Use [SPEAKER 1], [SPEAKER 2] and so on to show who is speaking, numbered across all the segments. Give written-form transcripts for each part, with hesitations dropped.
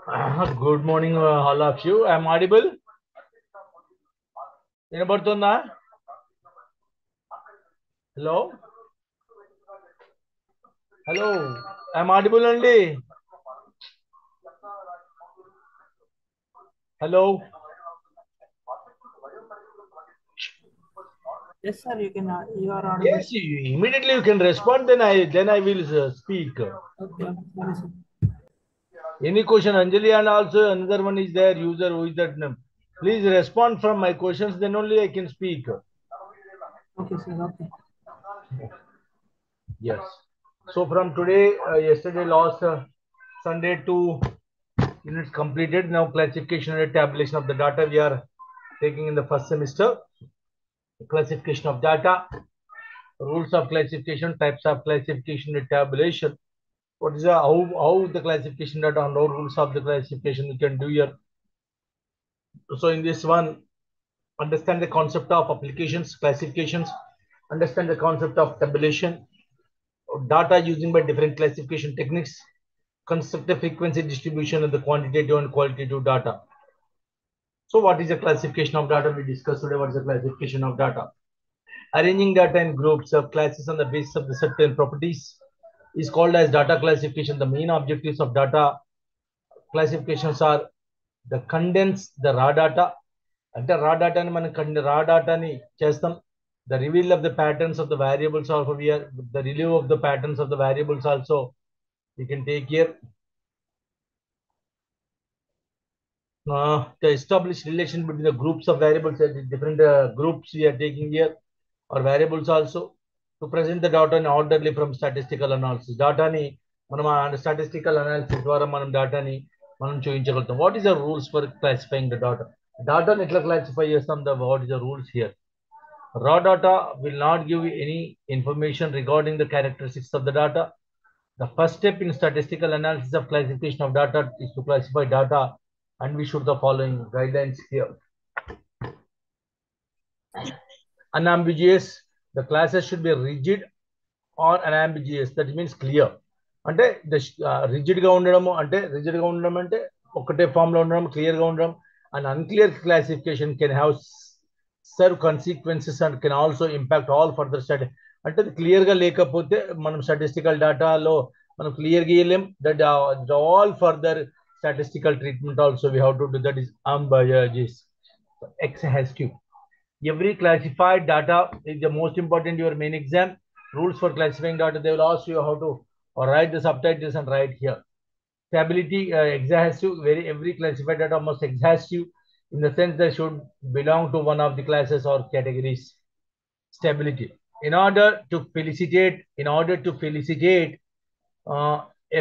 [SPEAKER 1] Good morning, all of you. I'm audible. వినబడుతుందా? Hello. Hello. I'm audible only. Hello.
[SPEAKER 2] Yes, sir. You are audible.
[SPEAKER 1] Yes, immediately you can respond. Then I will speak.
[SPEAKER 2] Okay. Sorry, sir.
[SPEAKER 1] Any question, Anjali, and also another one is there. User who is that name. Please respond from my questions. Then only I can speak.
[SPEAKER 2] Okay, sir. Okay.
[SPEAKER 1] Yes. So from today, yesterday, last Sunday, 2 units completed. Now classification and tabulation of the data we are taking in the first semester. Classification of data, rules of classification, types of classification and tabulation. What is how the classification data and how rules of the classification we can do here. So in this one, understand the concept of applications, classifications, understand the concept of tabulation, data using by different classification techniques, construct the frequency distribution of the quantitative and qualitative data. So what is the classification of data? We discussed today what is the classification of data. Arranging data in groups of classes on the basis of the certain properties is called as data classification. The main objectives of data classifications are the condense the raw data. అంటే రా డేటాని మనం రా డేటాని చేస్తాం. The reveal of the patterns of the variables also we are the review of the patterns of the variables also we can take here. To establish relation between the groups of variables and different groups we are taking here or variables also to present the data in orderly from statistical analysis. Data ni మనం statistical analysis ద్వారా మనం dataని మనం చూపించగలుగుతాం. What is the rules for classifying the data? Data ఎట్లా classify చేస్తాం? What is the rules here? Raw data will not give you any information regarding the characteristics of the data. The first step in statistical analysis of classification of data is to classify data, and we should the following guidelines here. Unambiguous, the classes should be rigid or unambiguous. That means clear. అంటే rigid గా ఉండడము అంటే rigid గా ఉండడం అంటే ఒకటే form లో ఉండడం క్లియర్ గా ఉండడం and unclear classification can have serve consequences and can also impact all further study. అంటే క్లియర్ గా లేకపోతే మనం స్టాటిస్టికల్ డేటాలో మనం క్లియర్ గా ఇవ్వలేం. That all further statistical treatment also we have to do. That is unbiased. Exhaustive. Every classified data is the most important your main exam. Rules for classifying data, they will ask you how to write the subtitles and write here. Stability, exhaustive. Every classified data must exhaustive in the sense they should belong to one of the classes or categories. Stability. In order to felicitate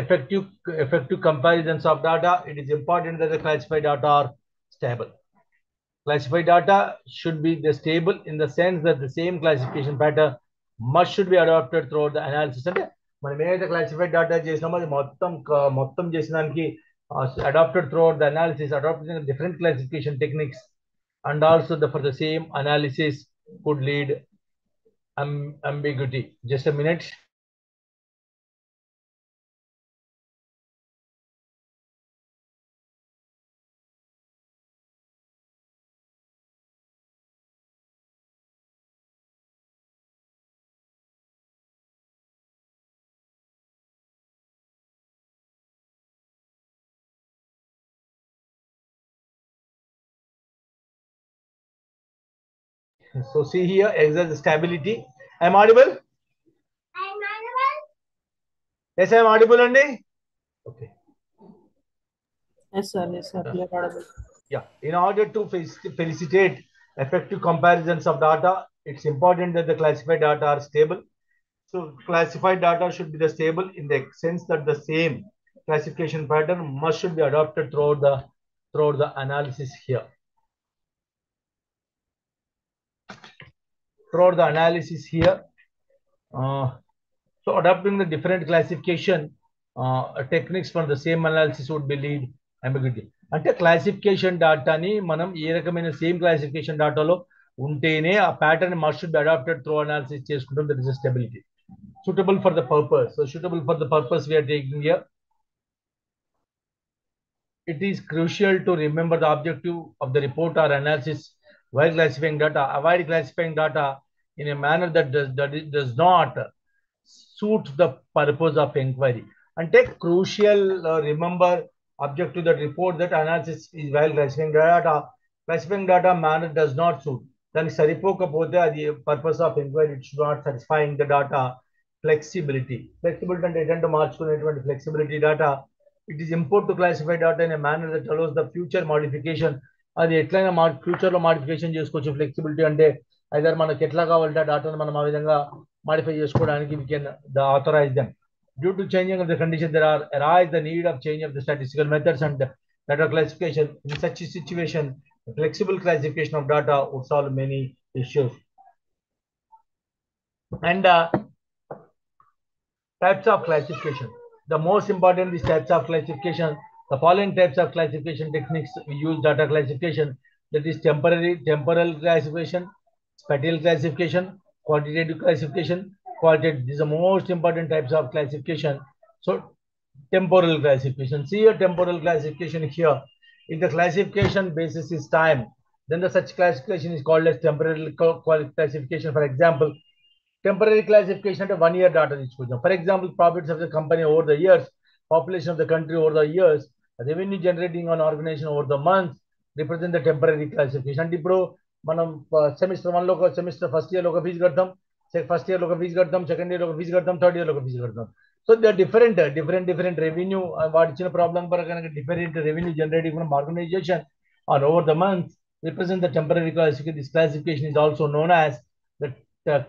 [SPEAKER 1] effective comparisons of data, it is important that the classified data are stable. Classified data should be stable in the sense that the same classification pattern must should be adopted throughout the analysis. అంటే మనం ఏదైతే classified data చేసినామో అది మొత్తం చేసిన దానికి adopted throughout the analysis, adopting different classification techniques, and also for the same analysis could lead ambiguity. Just a minute. So see here, exert stability. I'm audible? I'm audible. Yes, I'm audible, Andy. Okay.
[SPEAKER 2] Yes, sir. Yes, sir. You are audible.
[SPEAKER 1] Yeah. In order to felicitate effective comparisons of data, it's important that the classified data are stable. So classified data should be the stable in the sense that the same classification pattern must should be adopted throughout the analysis here. Throughout the analysis here. So adopting the different classification techniques for the same analysis would be lead ambiguity. అంటే classification డాటాని మనం ఏ రకమైన same classification డాటాలో ఉంటేనే ఆ pattern must should be adapted through analysis చేసుకుంటాం. That is stability suitable for the purpose. So suitable for the purpose we are taking here. it is crucial to remember the objective of the report or analysis while classifying data. Avoid classifying data in a manner that does not suit the purpose of inquiry. And take crucial, remember objective that report that analysis is while classifying data manner does not suit. దానికి సరిపోకపోతే అది purpose of enquiry it should not satisfying the data flexibility అంటే ఏంటంటే మార్చుకునేటువంటి flexibility data it is import to classify data in a manner that allows the future modification అది ఎట్లయినా future లో modification చేసుకోవచ్చు ఫ్లెక్సిబిలిటీ అంటే ఐదర్ మనకి ఎట్లా కావాలంటే ఆ డాటాను మనం ఆ విధంగా మాడిఫై చేసుకోవడానికి we can authorize them. Due to changing of the condition, there arise the need of change of the statistical methods and data classification. In such a situation, flexible classification of data would solve many issues. And types of classification. The most important is types of classification. The following types of classification techniques we use data classification. That is temporal classification, spatial classification, quantitative classification, qualitative. These are most important types of classification. So temporal classification. See a temporal classification here. If the classification basis is time, then the such classification is called as temporal classification. For example, temporary classification అంటే 1 year data తీసుకుందాం. For example, profits of the company over the years, population of the country over the years, revenue generating on organization over the months represent the temporary classification. అంటే ఇప్పుడు మనం semester 1 లో ఒక semester first year లో ఒక fee కడతాం, first year లో ఒక ఫీజు కడతాం, సెకండ్ ఇయర్ లో ఒక ఫీజు కడతాం, థర్డ్ ఇయర్ లో ఒక ఫీజు కడతాం. So they are different revenue వాటి ఇచ్చిన ప్రాబ్లం ప్రకారం different revenue generating from organization or over the months represent the temporary classification. This classification is also known as the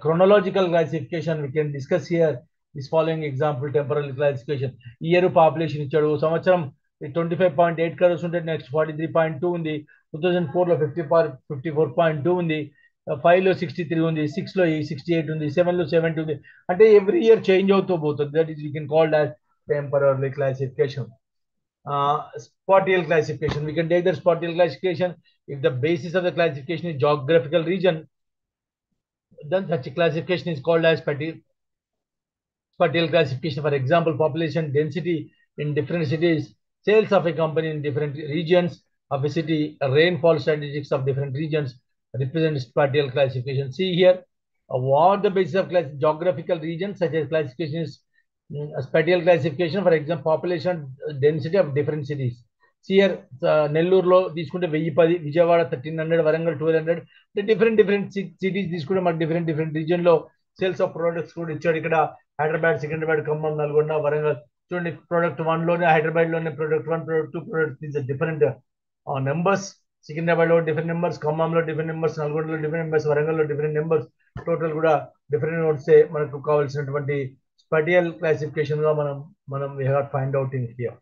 [SPEAKER 1] chronological classification. We can discuss here this following example. Temporal classification, year population ఇచ్చాడు, సంవత్సరం 25.8 crores ఉంటే next 43.2 ఉంది, 2004 లో 54.2 ఉంది, 5 లో 63 ఉంది, 6 లో 68 ఉంది, 7 లో 70 ఉంది. అంటే ఎవ్రీ ఇయర్ చేంజ్ అవుతూ పోతుంది. That is we can called as temporary classification. Spatial classification, we can take the spatial classification if the basis of the classification is geographical region, then such a classification is called as spatial classification. For example, population density in different cities, sales of a company in different regions of a city, rainfall statistics of different regions represent spatial classification. See here, what the basis of geographical regions, such as classification is spatial classification. For example, population density of different cities. See here, నెల్లూరులో తీసుకుంటే 1010, Vijayawada 1300, Warangal 1200. Different cities తీసుకుంటే మనకు different region లో sales of products కూడా ఇచ్చాడు. ఇక్కడ హైదరాబాద్, సికింద్రాబాద్, ఖమ్మం, నల్గొండ, వరంగల్ చూడండి. Product 1 లోనే హైదరాబాద్ లోనే product 1, product 2, product is different numbers. Secunderabad లో డిఫరెంట్ నెంబర్స్, ఖమ్మంలో డిఫరెంట్ నెంబర్స్, నల్గొండలో డిఫరెంట్ నెంబర్స్, వరంగల్లో డిఫరెంట్ నెంబర్స్, టోటల్ కూడా డిఫరెంట్ వస్తే మనకు కావాల్సినటువంటి spatial classification గా మనం we have find out in here.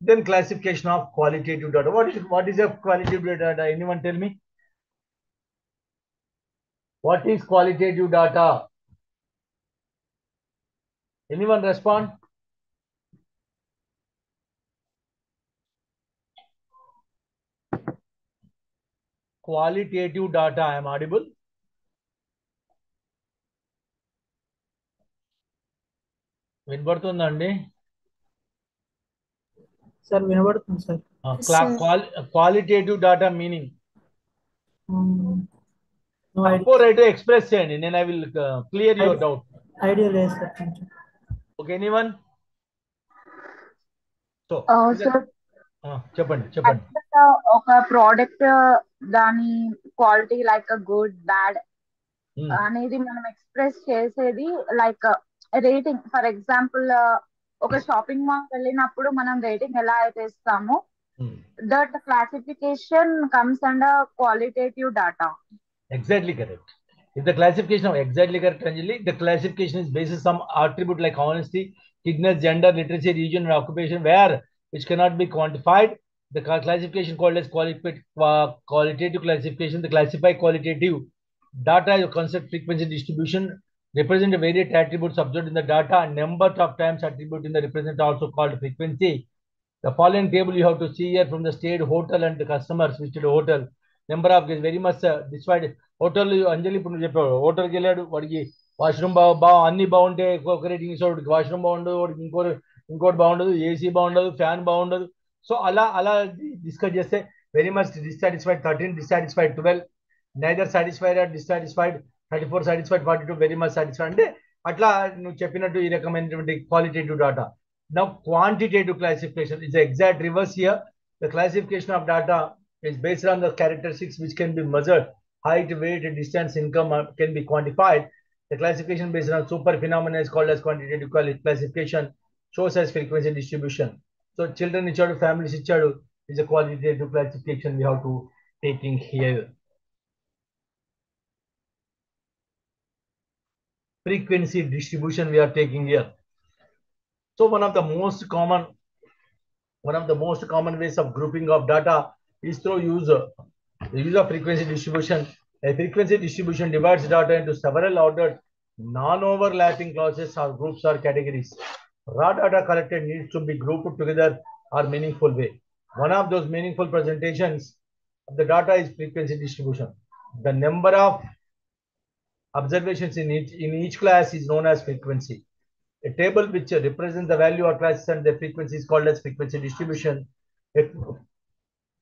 [SPEAKER 1] Then classification of qualitative data. What is a qualitative data? Anyone tell me? What is qualitative data? Anyone respond? Qualitative data. I am audible? వినబడుతుందండి?
[SPEAKER 2] Sir వినబడుతుంది sir.
[SPEAKER 1] Qualitative data meaning right express చేయండి. నేను I will clear your doubt.
[SPEAKER 2] Idea లేదు sir కొంచెం.
[SPEAKER 1] Okay, anyone? So చెప్పండి.
[SPEAKER 3] ఒక product దాని quality like good bad అనేది మనం ఎక్స్ప్రెస్ చేసేది లైక్ రేటింగ్. ఫర్ ఎగ్జాంపుల్, ఒక షాపింగ్ మాల్ వెళ్ళినప్పుడు మనం రేటింగ్ ఎలా అయితే ఇస్తామో, that classification comes under qualitative data.
[SPEAKER 1] Exactly correct. If the classification of exactly correct, Anjali, the classification is based on some attribute like honesty, thickness, gender, literacy, region, and occupation, where which cannot be quantified. The classification called as qualitative classification. The classified qualitative data is a concept frequency distribution represent various attributes observed in the data. Number of times attribute in the represent also called frequency. The following table you have to see here from the stayed hotel and the customers visited hotel. Number of very much డిస్వైడ్. Hotel Anjali ఇప్పుడు నువ్వు చెప్పావు, హోటల్కి వెళ్ళాడు, వాడికి washroom అన్ని బాగుంటే ఒక రేటింగ్ ఇస్తాడు. వాష్రూమ్ బాగుండదు, వాడికి ఇంకోటి బాగుండదు, ఏసీ బాగుండదు, ఫ్యాన్ బాగుండదు. So ala discuss చేస్తే very much dissatisfied 13, dissatisfied 12, neither satisfied or dissatisfied 34, satisfied 42, very much satisfied. అంటే అట్లా నువ్వు చెప్పినట్టు ఈ రకమైనటువంటి qualitative data. Now quantitative classification is the exact reverse here. The classification of data is based on the characteristics which can be measured. Height, weight, distance, income can be quantified. The classification based on super phenomena is called as quantitative classification, shows as frequency distribution. So children ichadu, families ichadu is a qualitative classification we have to taking here. Frequency distribution we are taking here. So one of the most common ways of grouping of data is through the use of frequency distribution. A frequency distribution divides data into several ordered non-overlapping classes or groups or categories. Raw data collected needs to be grouped together or meaningful way. One of those meaningful presentations of the data is frequency distribution. The number of observations in each class is known as frequency. A table which represents the value of classes and their frequency is called as frequency distribution.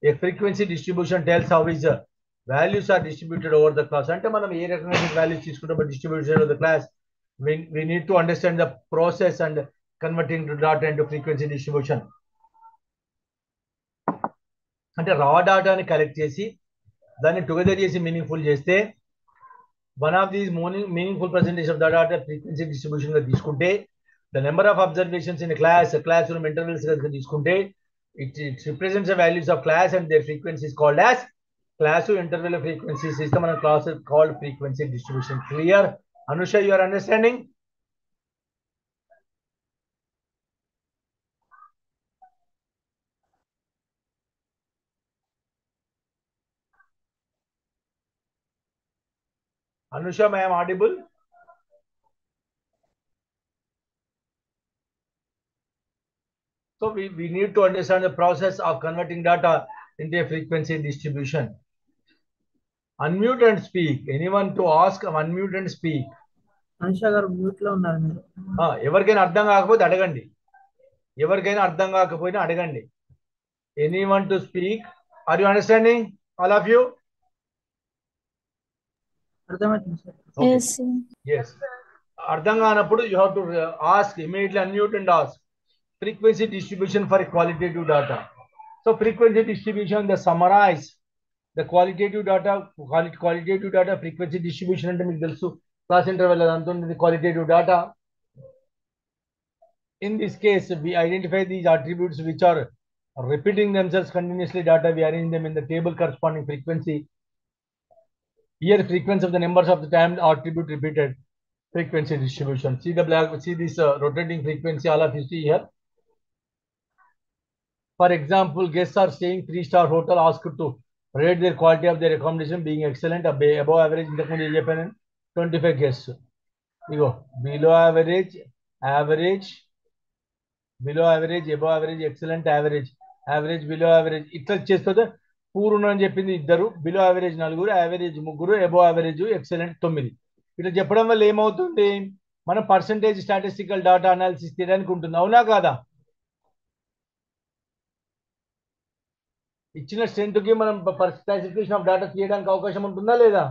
[SPEAKER 1] A frequency distribution tells how is values are distributed over the class. Ante manam ఏ రకమైన values తీసుకుంటామో distribution over the class, we need to understand the process and converting the data into frequency distribution. అంటే రా డాటాని collect చేసి దాన్ని together చేసి meaningful చేస్తే one of these meaningful presentation of the data frequency distribution గా తీసుకుంటే the number of observations in a classroom intervals గా తీసుకుంటే it represents the values of class and their frequency is called as classroom interval frequency system and class is called frequency distribution. Clear? Anusha, you are understanding? Anusha, I am audible? So we need to understand the process of converting data into a frequency distribution. Unmute and speak. Anyone to ask? Unmute and speak.
[SPEAKER 2] Anusha గారు mute లో ఉన్నారు మీరు.
[SPEAKER 1] ఎవరికైనా అర్థం కాకపోతే అడగండి. ఎవరికైనా అర్థం కాకపోయినా అడగండి. Anyone to speak? Are you understanding, all of you?
[SPEAKER 2] అర్థమవుతుంది సార్.
[SPEAKER 4] Yes, sir.
[SPEAKER 1] Yes. అర్థం కానప్పుడు you have to ask immediately, unmute and ask. Frequency distribution for qualitative data. So frequency distribution, the summarize the qualitative data frequency distribution అంటే మీకు తెలుసు class interval అంతా ఉంటుంది qualitative data. In this case, we identify these attributes which are repeating themselves continuously data. We arrange them in the table corresponding frequency. Here, frequency of the numbers of the time attribute repeated. Frequency distribution. See this rotating frequency. All of you see here. For example, guests are staying 3-star hotel asked to rate their quality of their accommodation being excellent, above average. 25 guests. You go below average, below average, above average, excellent, average, below average. ఇట్లా చేస్తుంది పూర్ణ అని చెప్పింది ఇద్దరు, below average నలుగురు, average ముగ్గురు, above average excellent 9. ఇట్లా చెప్పడం వల్ల ఏమవుతుంది, మనం పర్సంటేజ్ స్టాటిస్టికల్ డాటా అనాలిసిస్ తీయడానికి ఉంటుంది. అవునా కాదా? ఇచ్చిన స్ట్రెంత్ కి మనం క్లాసిఫికేషన్ ఆఫ్ డాటా తీయడానికి అవకాశం ఉంటుందా లేదా?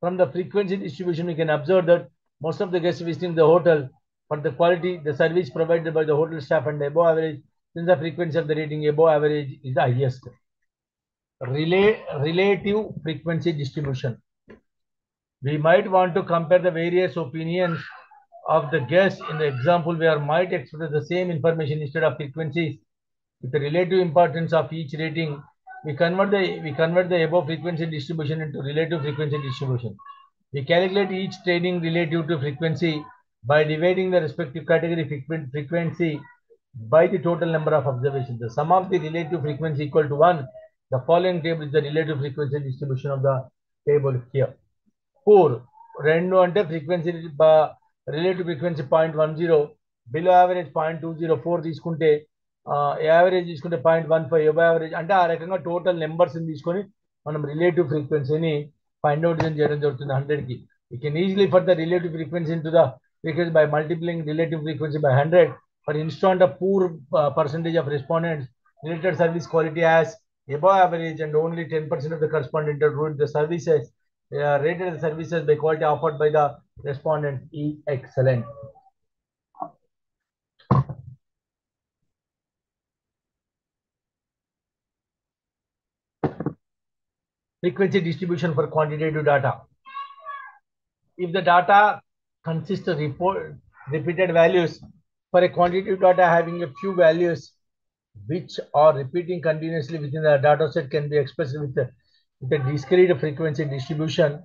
[SPEAKER 1] From the frequency distribution, we can observe that most of the guests visiting the hotel for the quality, the service provided by the hotel staff and the above average, since the frequency of the rating above average is the highest. Relative frequency distribution. We might want to compare the various opinions of the guests. In the example, we might express the same information instead of frequencies with the relative importance of each rating. We convert the above frequency distribution into relative frequency distribution. We calculate each rating relative to frequency by dividing the respective category frequency by the total number of observations. The sum of the relative frequency equal to 1. The following table is the relative frequency distribution of the table here. 4. Rendu ante frequency relative frequency 0.10, below average 0.204 తీసుకుంటే average తీసుకుంటే 0.15, above average అంటే ఆ రకంగా total numbers తీసుకొని మనం relative ఫ్రీక్వెన్సీని find out చేయడం జరుగుతుంది 100కి. We can easily for the relative frequency into the frequency by multiplying relative frequency by 100. For instance, a poor percentage of respondents related service quality as above average, and only 10% of the correspondent rated the services rated the services by quality offered by the respondent is excellent. Frequency distribution for quantitative data. If the data consists of repeated values for a quantitative data having a few values which are repeating continuously within the data set can be expressed with a discrete frequency distribution.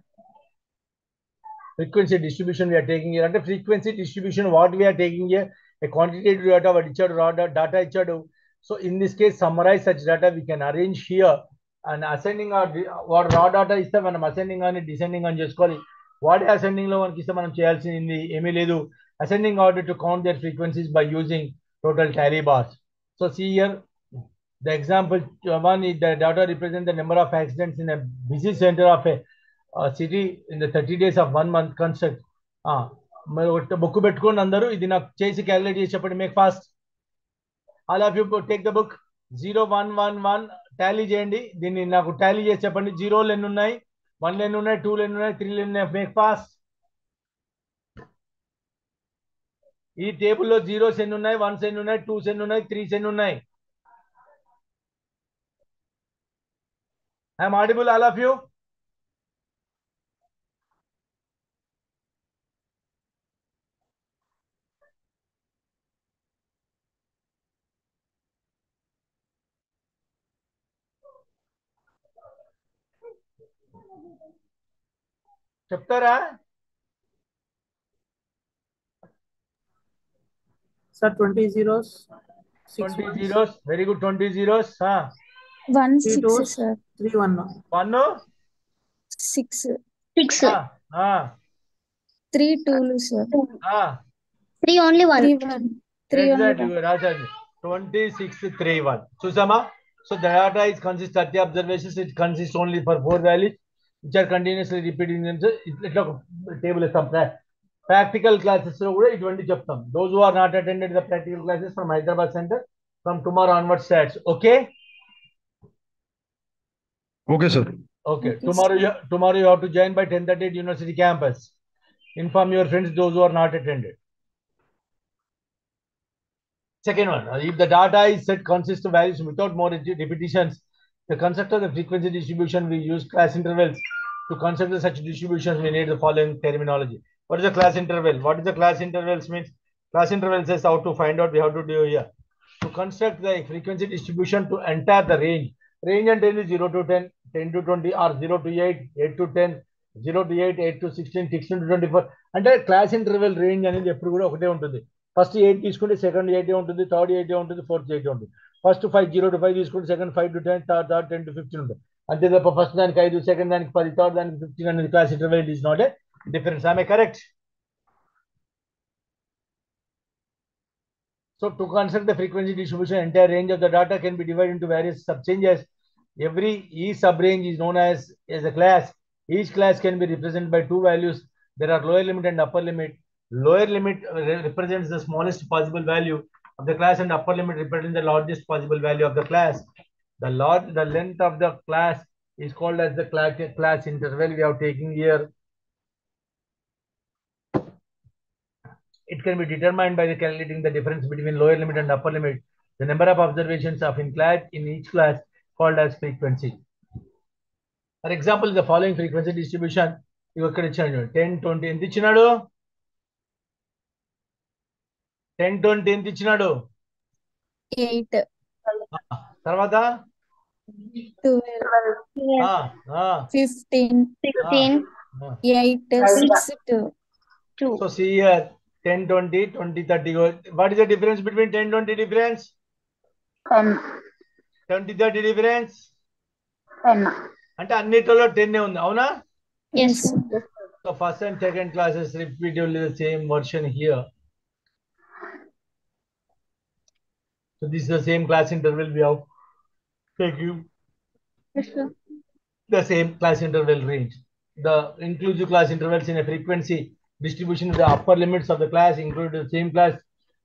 [SPEAKER 1] Frequency distribution we are taking here. Under frequency distribution, what we are taking here, a quantitative data, what raw data. So in this case, summarize such data we can arrange here and ascending or what raw data is the మనం ascending on descending on చేసుకోవాలి. What ascending లో మనకి ఇస్తే మనం చేయాల్సింది ఏమీ లేదు. Ascending order to count their frequencies by using total tally bars. So see here, the example one is the data represent the number of accidents in a busy center of a city in the 30 days of 1 month construct. Book పెట్టుకోండి అందరూ ఇది నాకు చేసి calculate చేసి చెప్పండి. Make fast. All of you take the book. 0111 Tally చేయండి. దీన్ని నాకు టాలీ చేసి చెప్పండి. 0లు ఎన్ని ఉన్నాయి, 1లు ఎన్ని ఉన్నాయి, 2లు ఎన్ని ఉన్నాయి, 3లు ఎన్ని ఉన్నాయి. Make fast. ఈ టేబుల్లో 0s ఎన్ని ఉన్నాయి, 1s ఎన్ని ఉన్నాయి, 2s ఎన్ని ఉన్నాయి, 3s ఎన్ని ఉన్నాయి. I'm audible all of you. చెప్తారా?
[SPEAKER 2] Sir, 20 zeros.
[SPEAKER 1] 20 zeros. Very good. 20 zeros.
[SPEAKER 4] 1
[SPEAKER 2] 3
[SPEAKER 4] 6
[SPEAKER 2] twos,
[SPEAKER 4] sir.
[SPEAKER 2] 3 1.
[SPEAKER 1] 1
[SPEAKER 4] 6
[SPEAKER 5] 6.
[SPEAKER 4] 3 2 sir.
[SPEAKER 5] 3 only 1.
[SPEAKER 4] 3 1. 3
[SPEAKER 1] exactly.
[SPEAKER 4] only 1.
[SPEAKER 1] Rajani. 26 3 1. Susama. So the data is consists 30 observations. It consists only for 4 values which are continuously repeating themselves. Table is some practical classes. So those who are not attended the practical classes from Hyderabad Center from tomorrow onwards starts. Okay.
[SPEAKER 6] Okay, sir.
[SPEAKER 1] Okay.
[SPEAKER 4] Okay,
[SPEAKER 1] Tomorrow you have to join by 10:30 at University campus. Inform your friends those who are not attended. Second one, if the data is set consists of values without more repetitions, the construct of the frequency distribution we use class intervals. To construct such distributions, we need the following terminology. What is a class interval? What is the class intervals means? Class interval says how to find out, we have to do here. To construct the frequency distribution to enter the range. Range and 0 to 10, 10 to 20, or 0 to 8, 8 to 10, 0 to 8, 8 to 16, 16 to 24. అంటే class interval range అనేది ఎప్పుడు కూడా ఒకటే ఉంటుంది. First 8 తీసుకుంటే second 8 ఉంటుంది, third 8 ఉంటుంది, fourth 8 ఉంటుంది. ఫస్ట్ 5 0 to 5 తీసుకుంటే సెకండ్ 5 to 10, థర్డ్ 10 to 15 ఉంటుంది. అంతే తప్ప ఫస్ట్ దానికి 5, సెకండ్ దానికి 10, థర్డ్ దానికి 15 అనేది class interval is not a difference. ఆమె correct? So to construct the frequency distribution, entire range of the data can be divided into various subchanges. Each subrange is known as a class. Each class can be represented by 2 values. There are lower limit and upper limit. Lower limit represents the smallest possible value of the class, and upper limit represents the largest possible value of the class. The length of the class is called as the class interval we are taking here. It can be determined by calculating the difference between lower limit and upper limit. The number of observations of in each class called as frequency. For example, the following frequency distribution you ఇక్కడ ఇచ్చాడు 10 20 ఎంత ఇచ్చినాడు? 10 20 ఎంత ఇచ్చినాడు?
[SPEAKER 4] 8
[SPEAKER 1] తర్వాత
[SPEAKER 4] 12 15
[SPEAKER 5] 16.
[SPEAKER 4] 8 6 2.
[SPEAKER 1] So see here 10 20 20 30. What is the difference between 10 20 difference?
[SPEAKER 3] 10.
[SPEAKER 1] 20 30 difference?
[SPEAKER 3] 10.
[SPEAKER 1] అంటే అన్నిటిలో 10 ఉంది, అవునా?
[SPEAKER 5] Yes.
[SPEAKER 1] So first and second classes repeatedly the same version here. So this is the same class interval we have taken.
[SPEAKER 5] Yes, sir.
[SPEAKER 1] The same class interval range. The inclusive class intervals in a frequency distribution, the upper limits of the class include the same class.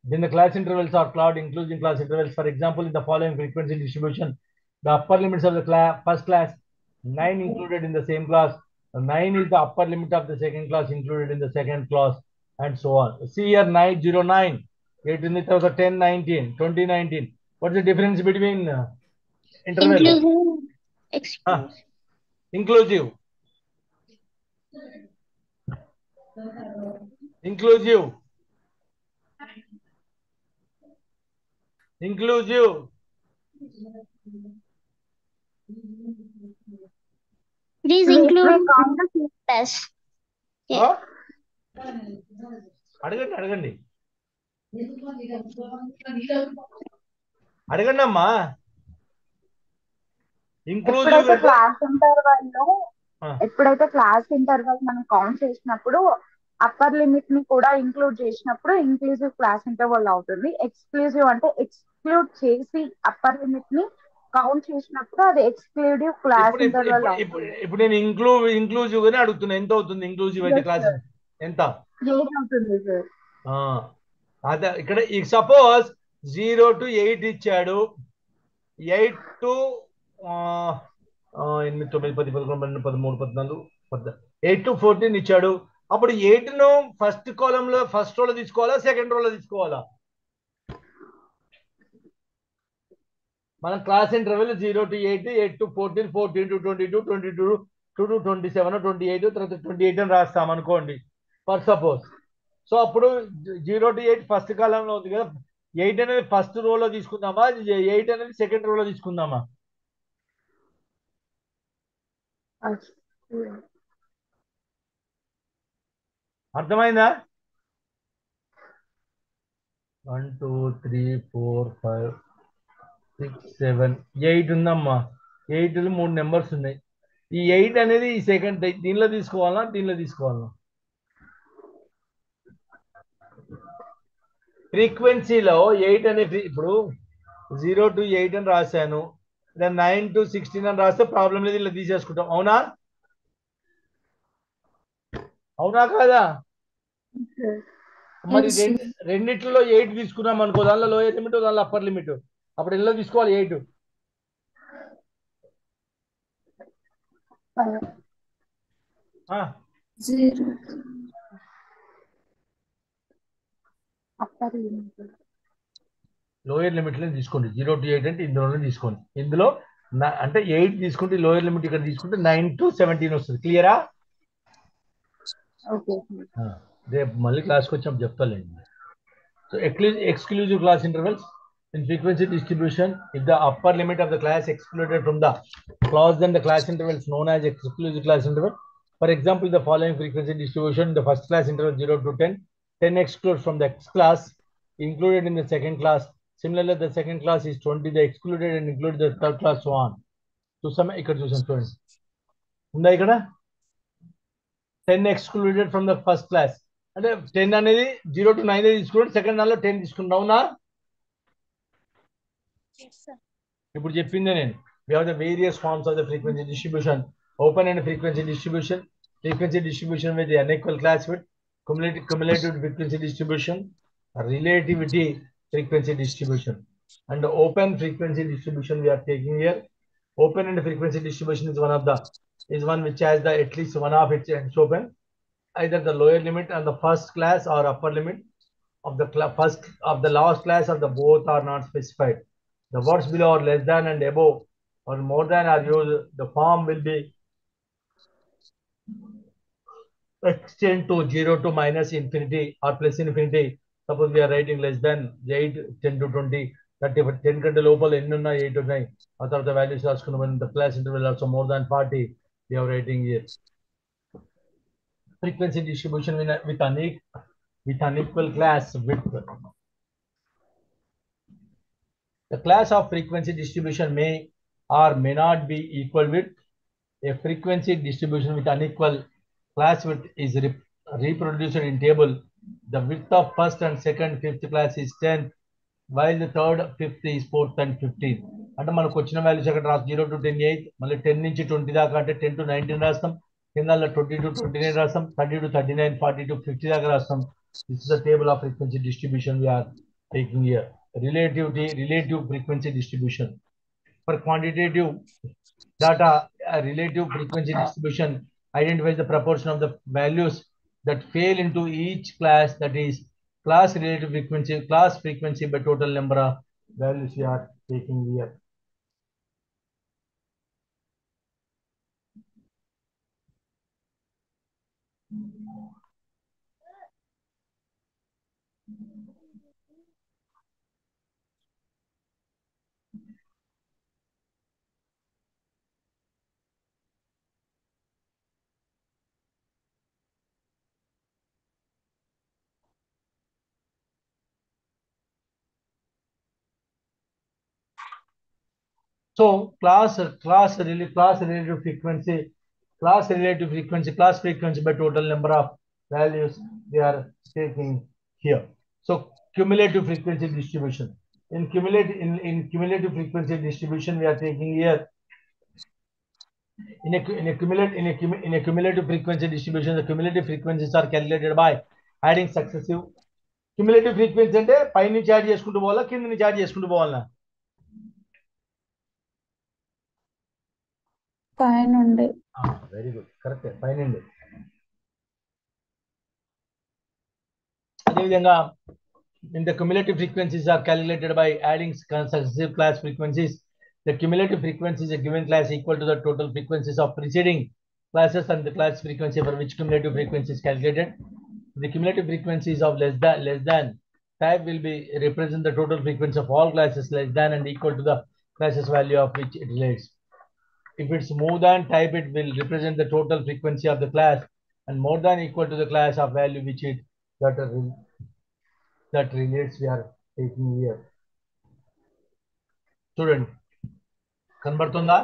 [SPEAKER 1] Then the class intervals are called inclusive class intervals. For example, in the following frequency distribution, the upper limits of the first class, 9 included in the same class. 9 is the upper limit of the second class included in the second class, and so on. See here, 909, 8 in the 10, 19, 20, 19. What's the difference between interval?
[SPEAKER 5] Inclusive, exclusive.
[SPEAKER 1] Inclusive. Inclusive. Inclusive.
[SPEAKER 5] Please
[SPEAKER 3] We
[SPEAKER 5] include
[SPEAKER 3] count
[SPEAKER 5] the test.
[SPEAKER 1] Huh? అడగండి అడగండి అడగండి అమ్మా. Inclusive
[SPEAKER 3] ఎప్పుడైతే class interval మనం count చేసినప్పుడు upper limit ని కూడా include చేసినప్పుడు ఇంక్లూజివ్ క్లాస్ ఇంటర్వల్ అవుతుంది. ఎక్స్క్లూజివ్ అంటే ఎక్స్క్లూడ్ చేసి అప్పర్ లిమిట్ ని కౌంట్ చేసినప్పుడు అది ఎక్స్క్లూజివ్ క్లాస్ ఇంటర్వల్ అవుతుంది.
[SPEAKER 1] ఇప్పుడు నేను ఇంక్లూజివ్ గానే అడుగుతున్నా. ఎంత అవుతుంది ఇంక్లూజివ్ అయితే క్లాస్ ఎంత
[SPEAKER 3] అవుతుంది సార్?
[SPEAKER 1] అదే ఇక్కడ సపోజ్ 0 to 8 ఇచ్చాడు. 8 to 8, 9, 10, 11, 12, 13, 14, 8 to 14 ఇచ్చాడు. అప్పుడు 8 ను ఫస్ట్ కాలం లో ఫస్ట్ రోలో తీసుకోవాలా, సెకండ్ రోలో తీసుకోవాలా? మనం class interval 0 to 8, 8 to 14, 14 to 22, 22 to 27, 28, తర్వాత 28 అని రాస్తాం అనుకోండి ఫర్ సపోజ్. సో అప్పుడు 0 to 8 ఫస్ట్ కాలంలో ఉంది కదా, 8 అనేది ఫస్ట్ రోలో తీసుకుందామా, 8 అనేది సెకండ్ రోలో తీసుకుందామా? అర్థమైందా? 1 2 3 4 5 6 7 8 ఉందమ్మా. 8 లో 3 నెంబర్స్ ఉన్నాయి. ఈ 8 అనేది ఈ సెకండ్ దీనిలో తీసుకోవాలా, దీనిలో తీసుకోవాలా? ఫ్రీక్వెన్సీలో 8 అనే ఇప్పుడు 0 to 8 అని రాశాను. 9 to 16 అని రాస్తే ప్రాబ్లం లేదు, ఇలా తీసేసుకుంటాం. అవునా అవునా కాదా? మరి రెండిట్లో 8 తీసుకున్నాం అనుకో, దానిలో లోయర్ లిమిట్, దానిలో అప్పర్ లిమిట్. అప్పుడు ఎలా తీసుకోవాలి 8? లోయర్ లిమిట్ లో తీసుకోండి. 0 to 8 అంటే ఇందులోనే తీసుకోండి. ఇందులో అంటే 8 తీసుకుంటే లోయర్ లిమిట్ ఇక్కడ తీసుకుంటే 9 to 17 వస్తుంది. క్లియరా? రేపు మళ్ళీ క్లాస్కి వచ్చాము చెప్తాలేండి. So exclusive class intervals in frequency distribution, if the upper limit of the class excluded from the clause, then the class interval is known as exclusive class interval. For example, the following frequency distribution, the first class interval 0 to 10, 10 excluded from the X class, included in the second class. Similarly, the second class is 20, the excluded and included the third class, so on. So some ఇక్కడ చూసాను చూడండి, ఉందా ఇక్కడ 10 excluded from the first class. అంటే 10 అనేది 0 to 9 తీసుకుంటే second దానిలో 10 తీసుకుంటాం. అవునా? ఇప్పుడు చెప్పిందే నేను. We have the various forms of the frequency distribution. Open end frequency distribution, frequency distribution with the unequal class width, cumulative frequency distribution, relativity frequency distribution, and the open frequency distribution we are taking here. Open end frequency distribution is one which has the at least one of its ends open. Either the lower limit and the first class or upper limit of the first of the last class of the both are not specified. The words below are less than and above or more than are used. The form will be extend to 0 to minus infinity or plus infinity. Suppose we are writing less than 8, 10 to 20, 30, 10 కంటే లోపల ఎన్ని ఉన్నాయి, 8 ఉన్నాయి. ఆ తర్వాత values రాసుకున్నాం. The class interval also more than 40 we are writing here. Frequency distribution with unequal class width. The class of frequency distribution may or may not be equal width. A frequency distribution with unequal class width is reproduced in table. The width of first and second, fifth class is 10, while the third, fifth is 4th and 15. అంటే మనకు వచ్చిన values అక్కడ రాస్తాం 0 to 10 8, మళ్ళీ 10 నుంచి 20 దాకా అంటే 10 to 19 రాస్తాం. కింద 20 to 29 రాస్తాం, 30 to 39, 40 to 50 దాకా రాస్తాం. This is the table of frequency distribution we are taking here. Relative frequency distribution. For quantitative data, a relative frequency distribution identifies the proportion of the values that fail into each class, that is class relative frequency, class frequency by total number of values we are taking here. So class relative frequency, class frequency by total number of values they are taking here. So cumulative frequency distribution. In cumulative frequency distribution, we are taking here in a cumulative frequency distribution, the cumulative frequencies are calculated by adding successive cumulative frequency అంటే పై నుంచి add చేసుకుంటూ పోవాలా కింద నుంచి add చేసుకుంటూ పోవాలా
[SPEAKER 4] పైనుండి
[SPEAKER 1] very good correct పైనండి అదేవిధంగా in the cumulative frequencies are calculated by adding successive class frequencies. The cumulative frequency is a given class equal to the total frequencies of preceding classes and the class frequency for which cumulative frequency is calculated. The cumulative frequencies of less than type will be represent the total frequency of all classes less than and equal to the classes value of which it relates. If it's more than type, it will represent the total frequency of the class and more than equal to the class of value which it that relates we are taking here. చూడండి కనబడుతుందా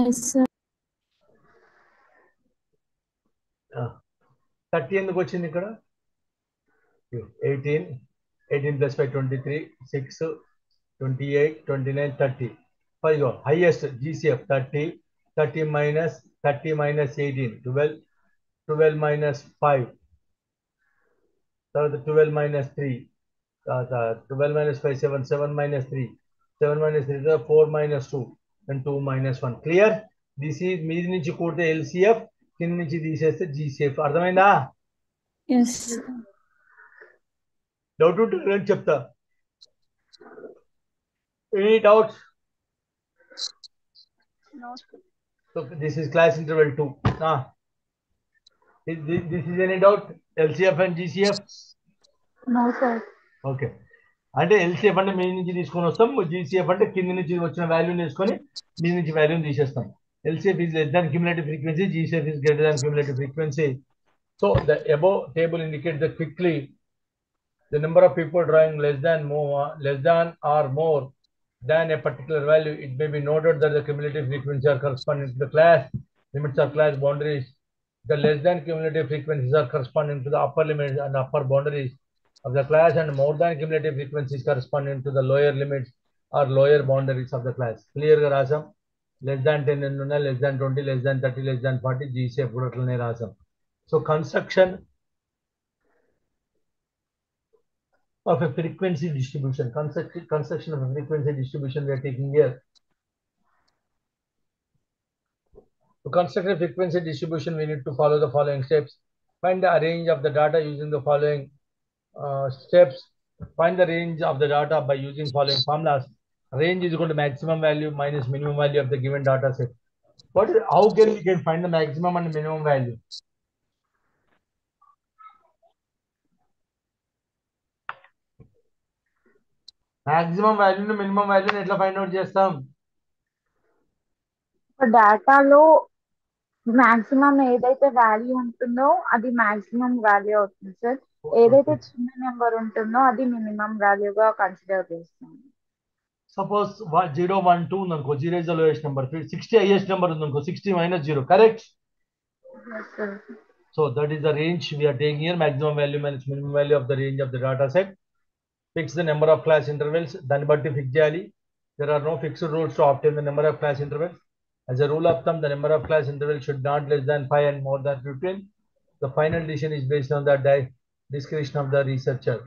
[SPEAKER 4] yes sir
[SPEAKER 1] 30 ఎందుకు వచ్చింది ఇక్కడ 18 plus 5 23 6 28 29 30 5 highest GCF 30 minus 18 12 minus 5 తర్వాత 12 minus 3 12 minus 5 7 minus 3 7 minus 3 4 minus 2 and 2 minus 1 clear. This is మీది నుంచి కూడితే LCF కింద నుంచి తీసేస్తే GCF అర్థమైందా
[SPEAKER 4] yes
[SPEAKER 1] డౌట్ ఉంటే నేను చెప్తా any doubts
[SPEAKER 3] No.
[SPEAKER 1] so this is class interval 2 this is any doubt LCF and GCF
[SPEAKER 3] No, sir.
[SPEAKER 1] Okay అంటే LCF అంటే మీ నుంచి తీసుకొని వస్తాం GCF అంటే కింద నుంచి వచ్చిన వాల్యూని తీసుకొని మీ నుంచి వాల్యూని తీసేస్తాం LCF is less than cumulative frequency, GCF is greater than cumulative frequency. So the above table indicates that quickly the number of people drawing less than or more than a particular value. It may be noted that the cumulative frequency are corresponding to the class limits or class boundaries. The less than cumulative frequencies are corresponding to the upper limits and upper boundaries of the class, and more than cumulative frequencies corresponding to the lower limits or lower boundaries of the class. Clear ga rasam less than 10 and less than 20 less than 30 less than 40 GCF kuda atlane rasam. So construction of a frequency distribution, construction of a frequency distribution we are taking here. To construct a frequency distribution, we need to follow the following steps. Find the range of the data using the following steps. Find the range of the data by using following formulas. Range is equal to maximum value minus minimum value of the given data set. How can we find the maximum and minimum value? Maximum value and minimum value ఎట్లా find out చేస్తాం?
[SPEAKER 3] డేటాలో maximum ఏదైతే value ఉంటుందో అది maximum value అవుతుంది sir. ఏదైతే చిన్న number ఉంటుందో అది మినిమం వాల్యూగా కన్సిడర్ చేస్తాం.
[SPEAKER 1] Suppose 0 1 2 ఉందనుకో 0 is the lowest number, 60 highest number ఉందనుకో 60 minus 0, correct?
[SPEAKER 3] Yes, sir.
[SPEAKER 1] So that is the range we are taking here, maximum value minus minimum value of the range of the data set. Fix the number of class intervals, దాన్ని బట్టి fix చేయాలి. There are no fixed rules to obtain the number of class intervals. As a rule of thumb, the number of class intervals should not less than 5 and more than 15. The final decision is based on the discretion of the researcher.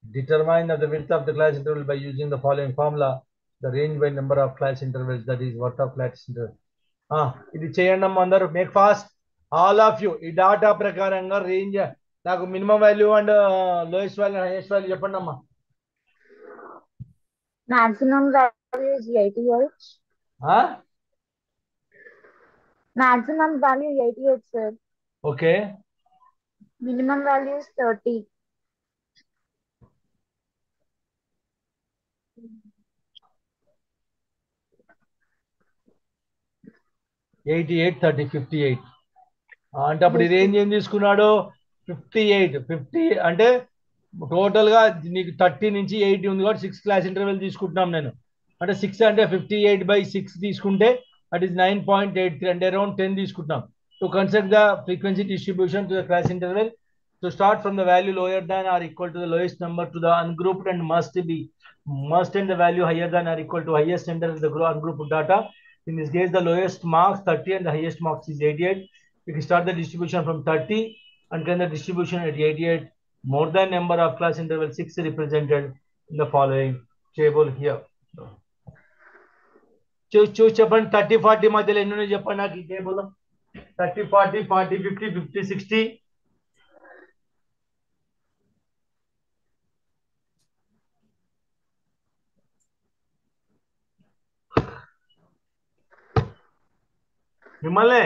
[SPEAKER 1] Determine the width of the class interval by using the following formula. The range by number of class intervals, that is what of class interval. ఇది చేయండి అమ్మ అందరూ. Make fast all of you. ఈ data ప్రకారంగా range నాకు minimum value and lowest value highest value చెప్పండి అమ్మా.
[SPEAKER 3] Maximum value is 88. Maximum value 88, sir.
[SPEAKER 1] Okay.
[SPEAKER 3] Minimum value is 30.
[SPEAKER 1] Eighty eight 30 58. అంటే అప్పుడు ఈ
[SPEAKER 3] Yes,
[SPEAKER 1] రేంజ్
[SPEAKER 3] sir.
[SPEAKER 1] ఏం తీసుకున్నాడు 58 50 అంటే టోటల్ గా నీకు 30 నుంచి 80 ఉంది కాబట్టి 6 క్లాస్ ఇంటర్వెల్ తీసుకుంటున్నాం నేను. అంటే 6 అంటే 58/6 తీసుకుంటే దట్ ఈస్ 9.83 అంటే అరౌండ్ 10 తీసుకుంటున్నాం. To consider the frequency distribution to the class interval to start from the value lower than or equal to the lowest number to the ungrouped and must and the value higher than or equal to highest enter the ungrouped data. In this case, the lowest marks 30 and the highest marks is 88. You can start the distribution from 30 and can the distribution at 88 more than number of class interval 6 represented in the following table here. Choose చెప్పండి 30 40 మధ్యలో ఎన్ని ఉన్నాయి చెప్పండి నాకు ఈ table. 30 40 40 50 50 60. మిమ్మల్ని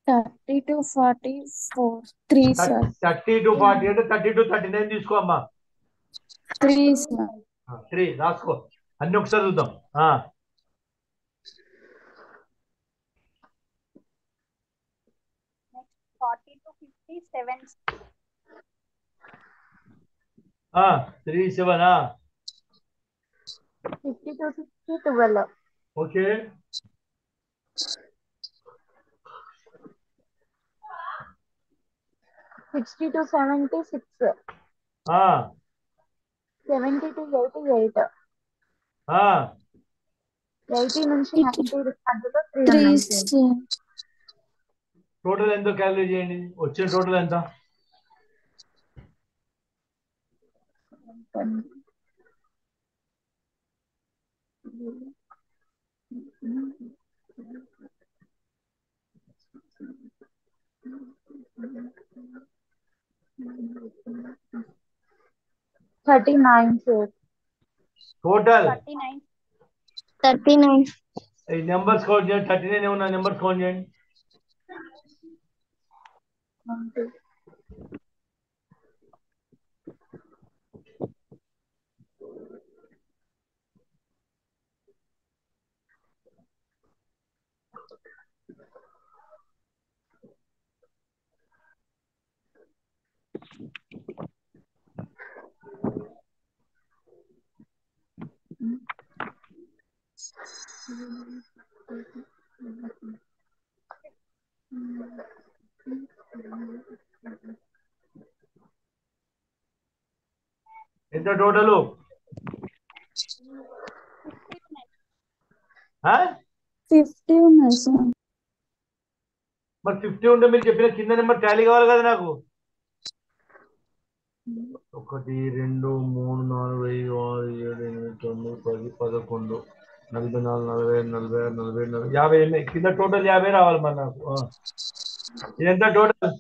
[SPEAKER 4] 30 to 44. 3, sir.
[SPEAKER 1] 30 to 40 అంటే 30 to 39 తీసుకో అమ్మా.
[SPEAKER 4] 3, sir.
[SPEAKER 1] 3 రాసుకో. అన్ని ఒకసారి చూద్దాం.
[SPEAKER 6] 40 to 57.
[SPEAKER 1] 3 7.
[SPEAKER 3] 50 to 60, 12.
[SPEAKER 1] Okay.
[SPEAKER 3] 60 to 76. 70 to 88. 80 నుంచి 90 మధ్యలో 3
[SPEAKER 4] 3,
[SPEAKER 3] ఉన్నాయి, sir.
[SPEAKER 4] sir.
[SPEAKER 1] టోటల్ ఎంతో క్యాలిక్యులేట్ చేయండి. వచ్చిన టోటల్ ఎంత?
[SPEAKER 3] 39, sir.
[SPEAKER 1] టోటల్
[SPEAKER 6] 39.
[SPEAKER 5] 39.
[SPEAKER 1] ఈ నెంబర్స్ కౌంట్ చేయండి. 39 ఏమన్నా నెంబర్స్ కౌంట్ చేయండి.
[SPEAKER 3] 20.
[SPEAKER 1] ఎంత టోటల్?
[SPEAKER 4] 50 ఉన్నాయి, sir.
[SPEAKER 1] మరి 50 ఉంటే మీరు చెప్పిన కింద నెంబర్ టాలీ కావాలి కదా నాకు. 1 2 3 4 5 6 7 8 9 10 11 44 45 46 50 కింద టోటల్ 50 రావాలి మరి నాకు. ఎంత టోటల్?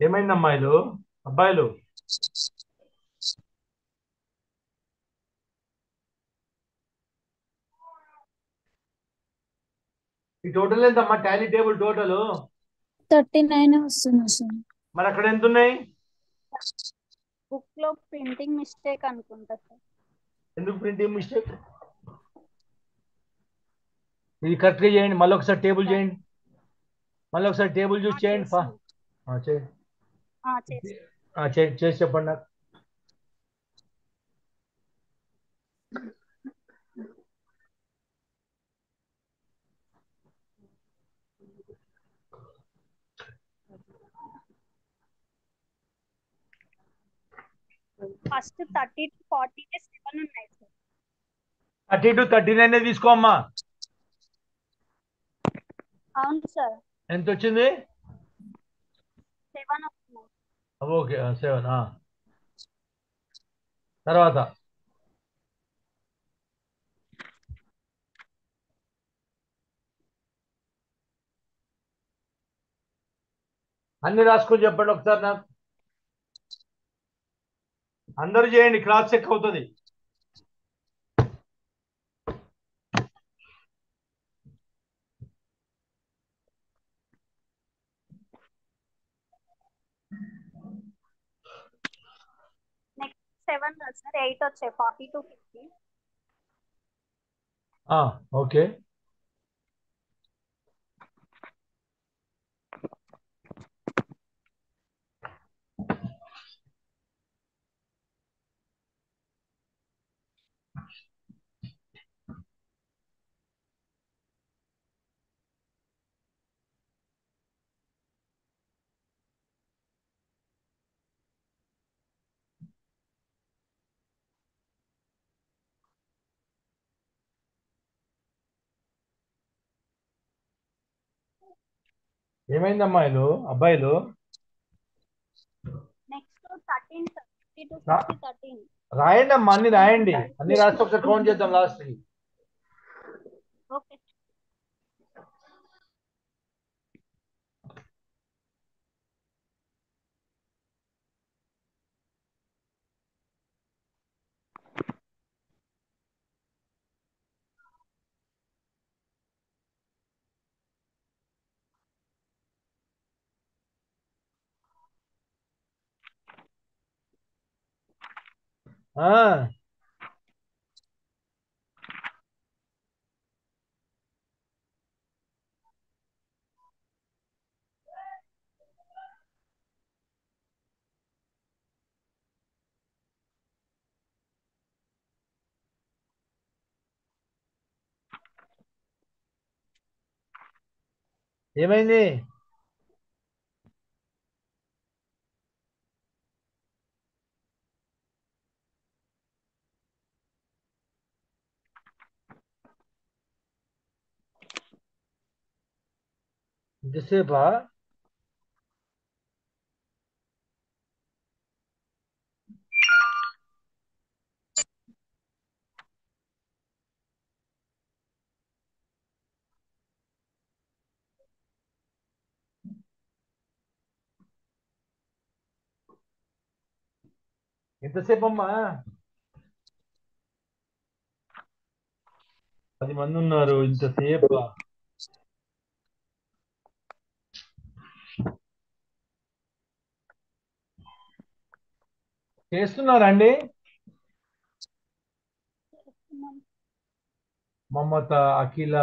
[SPEAKER 1] ఏమైంది అమ్మాయిలు అబ్బాయిలు? ఈ టోటల్ ఎంత అమ్మా? టాలీ టేబుల్ టోటల్
[SPEAKER 4] 39 వస్తుంది, sir.
[SPEAKER 1] మరి అక్కడ ఎంత ఉన్నాయి?
[SPEAKER 6] బుక్ లో ప్రింటింగ్ మిస్టేక్ అనుకుంటా సార్.
[SPEAKER 1] ఎందుకు ప్రింటింగ్ మిస్టేక్? ఇది కరెక్ట్ గా చేయండి. మళ్ళీ ఒకసారి టేబుల్ చేయండి. మళ్ళీ ఒకసారి టేబుల్ చూసి చేయండి.
[SPEAKER 6] చేస్తాను.
[SPEAKER 1] చేయండి.
[SPEAKER 6] చేస్తాను.
[SPEAKER 1] చేసి చెప్పండి నాకు.
[SPEAKER 6] ఫస్ట్ 30 to 40 7 ఉన్నాయి సార్.
[SPEAKER 1] 30 to 39 తీసుకోమ్మా.
[SPEAKER 6] అవును సార్.
[SPEAKER 1] ఎంత వచ్చింది?
[SPEAKER 6] 7 వస్తున్నాయి.
[SPEAKER 1] ఓకే 7. తర్వాత అన్ని రాసుకొని చెప్పండి ఒకసారి నాకు. అందరూ చేయండి, క్రాస్ చెక్ అవుతుంది.
[SPEAKER 6] నెక్స్ట్ 7 కాదు సార్, 8 వచ్చాయి. 40 to 50.
[SPEAKER 1] ఓకే. ఏమైందమ్మా అబ్బాయిలు?
[SPEAKER 6] Next 13 sir, 50 to 60 13.
[SPEAKER 1] రాయండి అమ్మా, అన్ని రాయండి. అన్ని రాస్తే ఒకసారి కౌంట్ చేద్దాం లాస్ట్ కి.
[SPEAKER 6] ఓకే.
[SPEAKER 1] ఏమైంది? ఇంతసేపా? ఎంతసేపు అమ్మా? 10 మంది ఉన్నారు, ఇంతసేపా? చేస్తున్నారండి? మమత, అఖిల,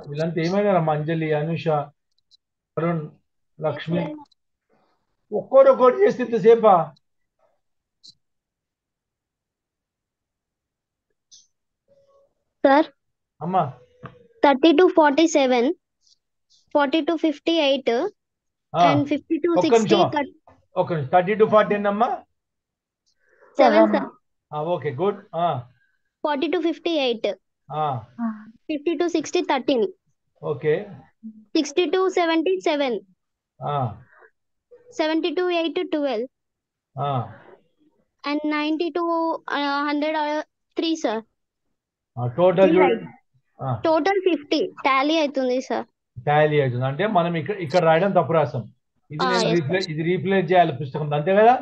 [SPEAKER 1] వీళ్ళంతా ఏమైనారమ్మా? అంజలి, అనుష, అరుణ్, లక్ష్మి, ఒక్కోటి చేస్తే ఇంతసేపా?
[SPEAKER 5] సార్
[SPEAKER 1] అమ్మా
[SPEAKER 5] 30 to 47, 40 to 58, and 50 to
[SPEAKER 1] ఒక్క
[SPEAKER 5] 60
[SPEAKER 1] నిమిషం, 30 to 40 ఏందమ్మా?
[SPEAKER 5] 7 sir.
[SPEAKER 1] Okay good.
[SPEAKER 5] 40 to 58, 50 to 60 13,
[SPEAKER 1] okay.
[SPEAKER 5] 60 to 70 7, 70 to 8 12, and 90 to 100 3 sir.
[SPEAKER 1] Total చూడండి.
[SPEAKER 5] టోటల్ 50 టాలీ అవుతుంది సార్.
[SPEAKER 1] టాలీ అవుతుంది అంటే మనం ఇక్కడ రాయడం తప్పు రాసాం. ఇది నేను రీప్లేస్ చేయాలి పుస్తకం, అంతే కదా?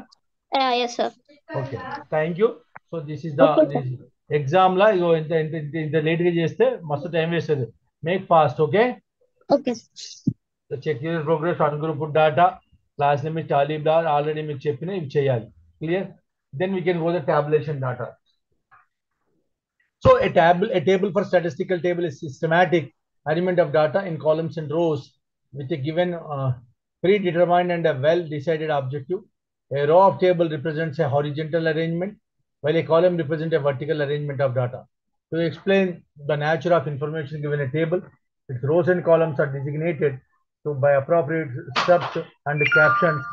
[SPEAKER 5] Yes sir.
[SPEAKER 1] Okay, thank you. So this is the exam లా ఇగో ఇంత లేట్ గా చేస్తే మస్తు టైం వేస్తుంది. Make fast. Okay.
[SPEAKER 5] Okay.
[SPEAKER 1] Check your progress on group data, class limit, tally బ్లార్ ఆల్రెడీ మీకు చెప్పిన ఇవి చేయాలి. Clear? Then we can go the tabulation data. So a table for statistical table is systematic arrangement of data in columns and rows with a given predetermined and a well decided objective. A row of table represents a horizontal arrangement, while a column represents a vertical arrangement of data. To explain the nature of information given a table, its rows and columns are designated by appropriate subs and captions.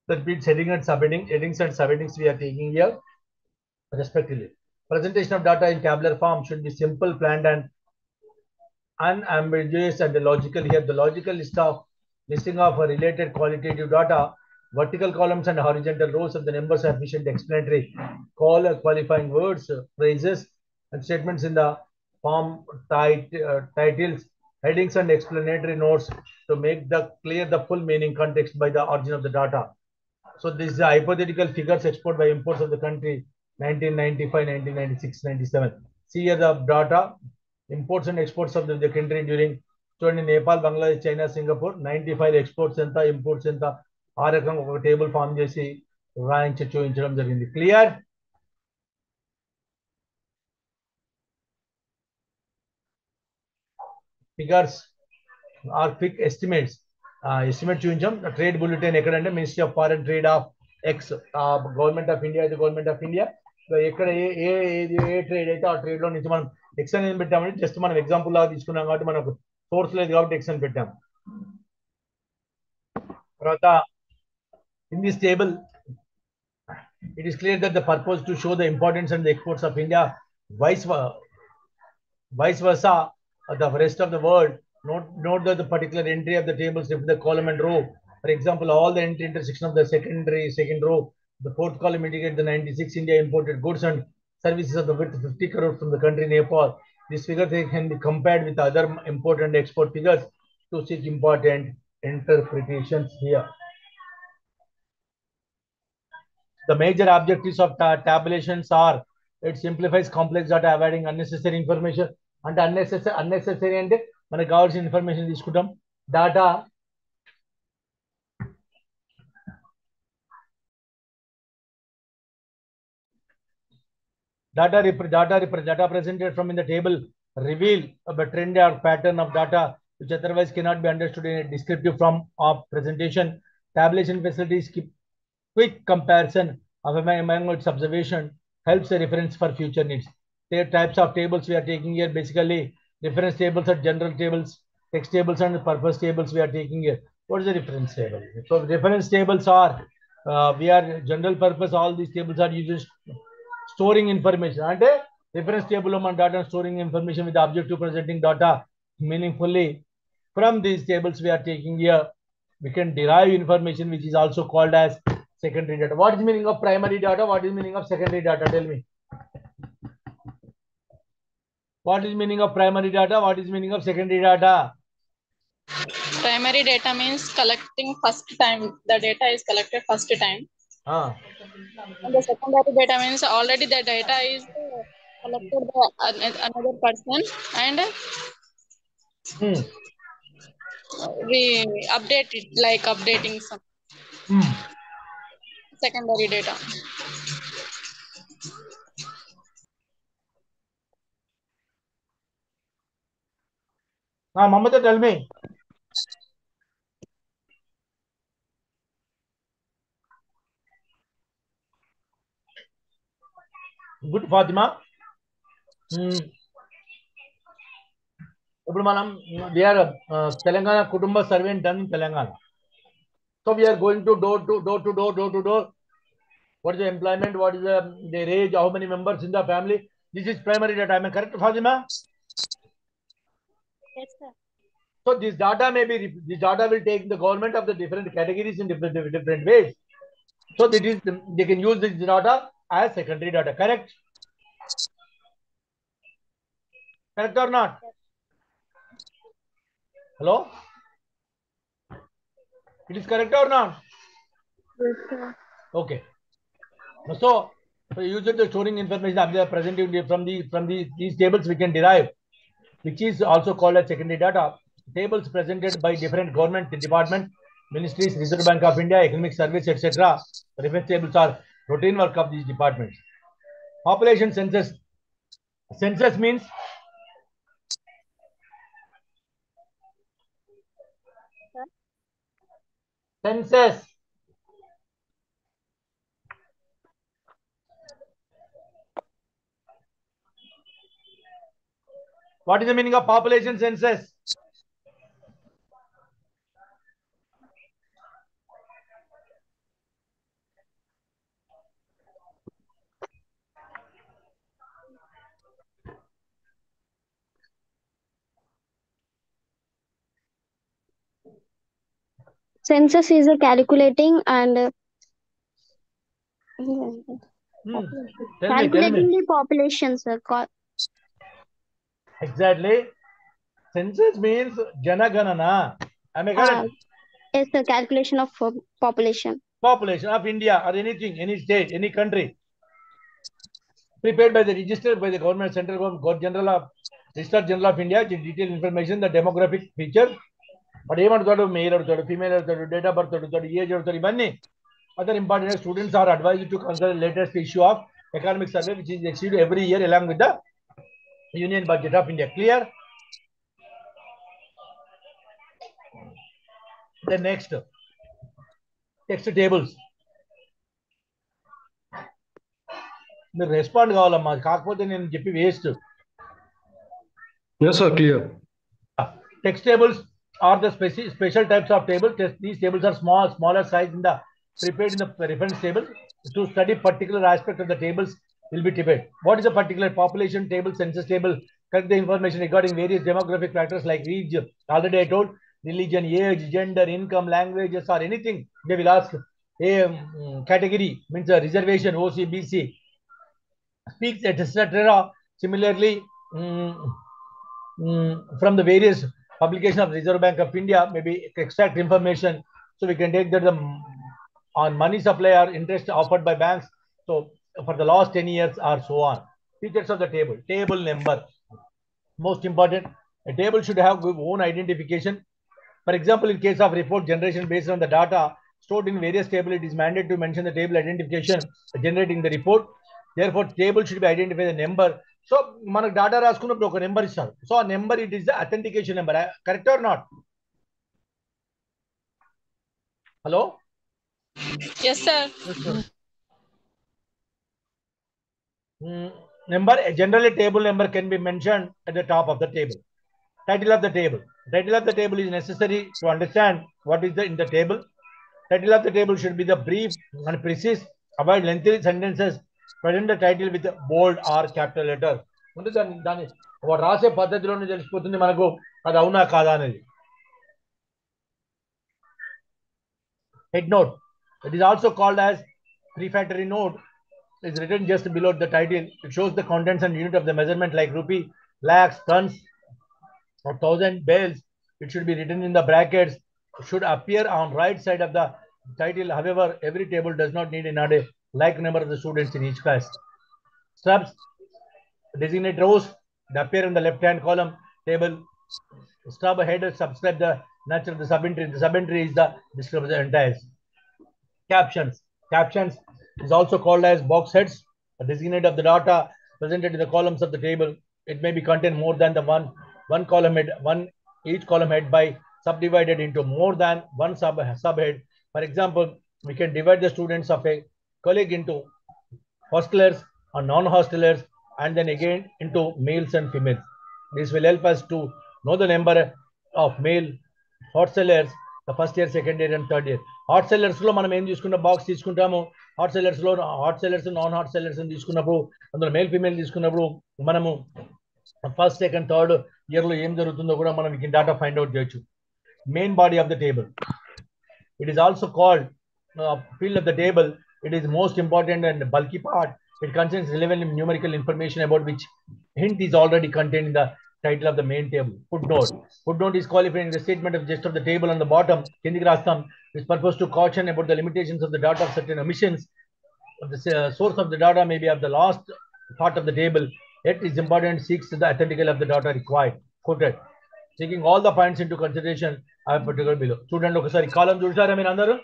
[SPEAKER 1] That means heading and subheading, headings and subheadings we are taking here respectively. Presentation of data in tabular form should be simple, planned, and unambiguous and logical. Here, the logical listing of a related qualitative data, vertical columns and horizontal rows of the numbers are efficient explanatory. Qualifying words, phrases, and statements in the form titles, headings, and explanatory notes to make the clear the full meaning context by the origin of the data. So this is a hypothetical figures export by imports of the country 1995, 1996, 97. See here the data imports and exports of the country during Nepal, Bangladesh, China, Singapore 95 exports enta imports enta ఆ రకంగా ఒక table form చేసి చూపించడం జరిగింది. Clear? Figures are quick estimates estimate చూపించాం. Trade bulletin ఎక్కడంటే ministry of foreign trade of ex government of India అయితే government of India ఎక్కడ ఏ ట్రేడ్ అయితే ఆ ట్రేడ్ లో నుంచి మనం ఎక్స్ అనేది పెట్టామంటే జస్ట్ మనం ఎగ్జాంపుల్ లాగా తీసుకున్నాం కాబట్టి మనకు సోర్స్ లేదు కాబట్టి ఎక్స్ అని పెట్టాం. తర్వాత in this table it is clear that the purpose to show the importance and the exports of India vice versa the rest of the world. Note that the particular entry of the tables if the column and row, for example all the intersection of the second row, the fourth column indicate the 96 India imported goods and services of the width 50 crore from the country Nepal. This figure can be compared with other import and export figures to seek important interpretations here. The major objectives of tabulations are it simplifies complex data, avoiding unnecessary information. And unnecessary అంటే మనకు కావాల్సిన information తీసుకుంటాం. Data presented from in the table reveal a trend or pattern of data which otherwise cannot be understood in a descriptive form of presentation. Tabulation facilities keep quick comparison of among its observation, helps a reference for future needs. The types of tables we are taking here basically reference tables are general tables, text tables and purpose tables we are taking here. What is the reference table? So reference tables are we are general purpose. All these tables are used storing information. And reference table on data storing information with the objective presenting data meaningfully. From these tables we are taking here, we can derive information which is also called as secondary data. What is the meaning of primary data? What is the meaning of secondary data? Tell me. What is the meaning of primary data? What is the meaning of secondary data?
[SPEAKER 2] Primary data means collecting first time. The data is collected first time. And the secondary data means already the data is collected by another person and we update it like updating some secondary data.
[SPEAKER 1] Mamata, tell me. Good, Fatima. ఇప్పుడు మనం we are Telangana Kutumba survey done in Telangana. So we are going to door to door. What is the employment? What is their age? How many members in the family? This is primary data. Am I correct, Fatima?
[SPEAKER 6] Yes, sir.
[SPEAKER 1] So this data this data will take the government of the different categories in different ways. So that is they can use this data as secondary data. Correct? Correct or not? Hello? It is correct or not?
[SPEAKER 3] Yes, sir.
[SPEAKER 1] Okay. So using the storing information presented from these tables we can derive, which is also called as secondary data. Tables presented by different government departments, ministries, Reserve Bank of India, Economic Service, etc. Reference tables are routine work of these departments. Population census. Census means census. What is the meaning of population census?
[SPEAKER 5] Census is a calculating and calculating the population, sir.
[SPEAKER 1] Exactly. Census means Janaganana. Am I correct?
[SPEAKER 5] It's the calculation of population.
[SPEAKER 1] Population of India or anything, any state, any country. Prepared by the registered by the government, central government, general of Register General of India, detailed information, the demographic features. But even male or female or date of birth or age or other important students are advised to consider the latest issue of economic survey, which is issued every year along with the Union Budget of India. Clear? The next text tables. మీరు respond కావాలమ్మా, కాకపోతే నేను చెప్పి waste.
[SPEAKER 7] Yes, sir, clear.
[SPEAKER 1] Text tables are the special types of tables. These tables are smaller size in the prepared in the reference table. To study particular aspect of the tables will be prepared. What is a particular population table, census table? Collect the information regarding various demographic factors like region. Already I told religion, age, gender, income, languages, or anything. They will ask a category means a reservation, OC, BC, speaks, etc. Similarly, from the various publication of Reserve Bank of India, maybe extract information, so we can take that on money supply or interest offered by banks. So for the last 10 years or so on. Features of the table. Table number. Most important, a table should have own identification. For example, in case of report generation based on the data stored in various tables, it is mandated to mention the table identification generating the report. Therefore, table should be identified the number. So, మనకు data రాసుకున్నప్పుడు ఒక number ఇస్తారు. So, ఆ number it is the authentication number. Correct or not? Hello?
[SPEAKER 2] Yes, sir.
[SPEAKER 1] Number, generally table number can be mentioned at the top of the table. Title of the table. Title of the table is necessary to understand what is in the table. Title of the table should be the brief and precise. Avoid lengthy sentences. Present the title with bold or capital letter. దాన్ని రాసే పద్ధతిలోనే తెలిసిపోతుంది మనకు అది అవునా కాదా అనేది. Head note. It is also called as prefatory note. It is written just below the title. It shows the contents and unit of the measurement like rupee, lakhs, tons, or 1,000 bells. It should be written in the brackets. It should appear on right side of the title. However, every table does not need a like number of the students in each class. Stubs, designate rows, they appear in the left hand column table. Stub header subscribe the nature of the subentry. The subentry is the description of the entire. Captions. Captions is also called as box heads. A designate of the data presented in the columns of the table. It may be contain more than the one column head, each column head by subdivided into more than one subhead. For example, we can divide the students of a colleague into hostelers or non-hostelers and then again into males and females. This will help us to know the number of male hot sellers the first year, second year and third year. Hot sellers లో మనం ఏం తీసుకుంటాం, box తీసుకుంటాము. Hot sellers లో hot sellers, non hot sellers తీసుకున్నప్పుడు అందులో male female తీసుకున్నప్పుడు మనము ఫస్ట్ సెకండ్ థర్డ్ ఇయర్ లో ఏం జరుగుతుందో కూడా మనం ఈ డాటా ఫైండ్ అవుట్ చేయొచ్చు. Main body of the table. It is also called field of the table. It is most important and bulky part. It contains relevant numerical information about which hint is already contained in the title of the main table. Footnote. Footnote is qualifying the statement of just of the table on the bottom. Is purpose to caution about the limitations of the data of certain omissions. The source of the data may be of the last part of the table. Yet is important seeks the authentication of the data required. Quoted. Taking all the points into consideration, I have particular below. Student, ఒకసారి కాలం చూసారా మీరు అందరూ?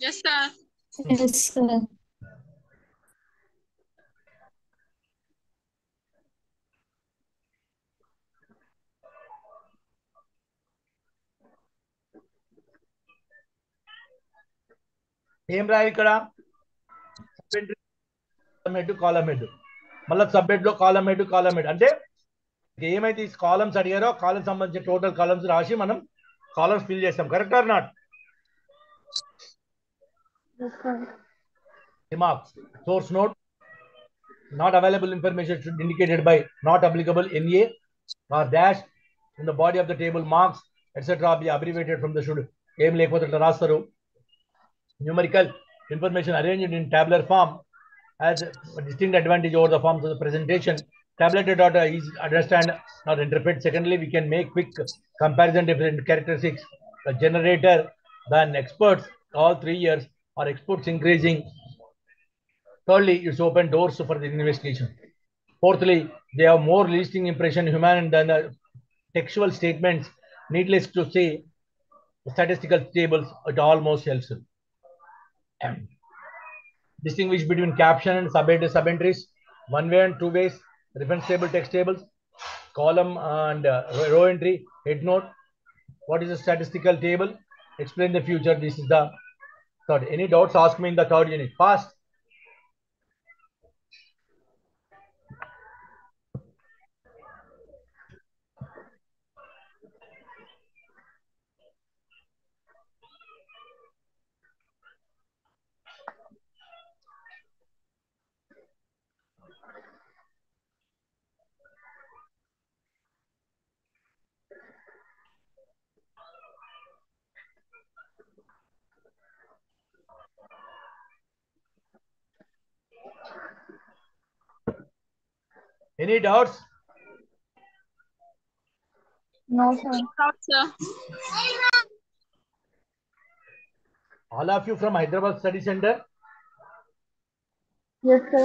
[SPEAKER 2] Yes, sir.
[SPEAKER 4] Yes, sir.
[SPEAKER 1] ఏం రాయాలి ఇక్కడ? Head, కాలం head. మళ్ళీ submit లో కాలం head కాలం head అంటే ఏమైతే ఈ కాలమ్స్ అడిగారో కాలమ్స్ సంబంధించిన టోటల్ కాలమ్స్ రాసి మనం కాలమ్స్ ఫిల్ చేస్తాం. Correct or not? Remarks. Source note. Not available information should be indicated by not applicable NA or dash in the body of the table. Marks etc. be abbreviated from the should. ఏం లేకపోతే ఇట్లా రాస్తారు. Numerical information arranged in tabular form has a distinct advantage over the forms of the presentation. Tabulated data is understand or interpret. Secondly, we can make quick comparison different characteristics. The generator than experts all 3 years or experts increasing. Thirdly, it's open doors for the investigation. Fourthly, they have more lasting impression human than the textual statements. Needless to say, statistical tables it almost helps. Distinguish between caption and sub-entries, one way and two ways, reference table, text tables, column and row entry, head note. What is a statistical table? Explain the future. This is the third. Any doubts? Ask me in the third unit. Fast. Any doubts?
[SPEAKER 3] No, sir.
[SPEAKER 1] All of you from Hyderabad Study Center?
[SPEAKER 3] Yes, sir.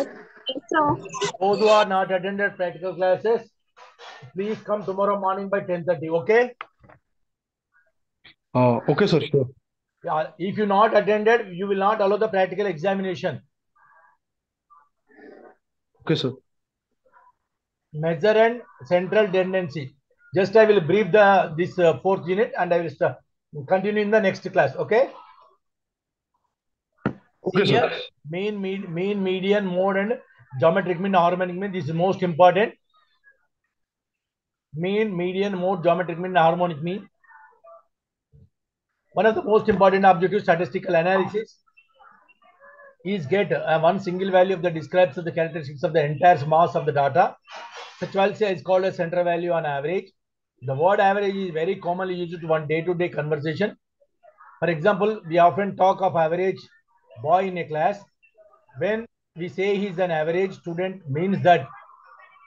[SPEAKER 2] Yes, sir.
[SPEAKER 1] Those who are not attended practical classes, please come tomorrow morning by 10:30. Okay?
[SPEAKER 7] Okay, sir. Sure.
[SPEAKER 1] Yeah, if you not attended, you will not allow the practical examination.
[SPEAKER 7] Okay, sir.
[SPEAKER 1] Measure and central tendency. Just I will brief this fourth unit and I will continue in the next class. Okay?
[SPEAKER 7] Okay,
[SPEAKER 1] Here,
[SPEAKER 7] sir.
[SPEAKER 1] mean, median, mode, and geometric mean, harmonic mean. This is most important. Mean, median, mode, geometric mean, harmonic mean. One of the most important objectives statistical analysis is get one single value of the describes the characteristics of the entire mass of the data. Such value is called a central value on average. The word average is very commonly used to one day-to-day conversation. For example, we often talk of average boy in a class. When we say he's an average student, means that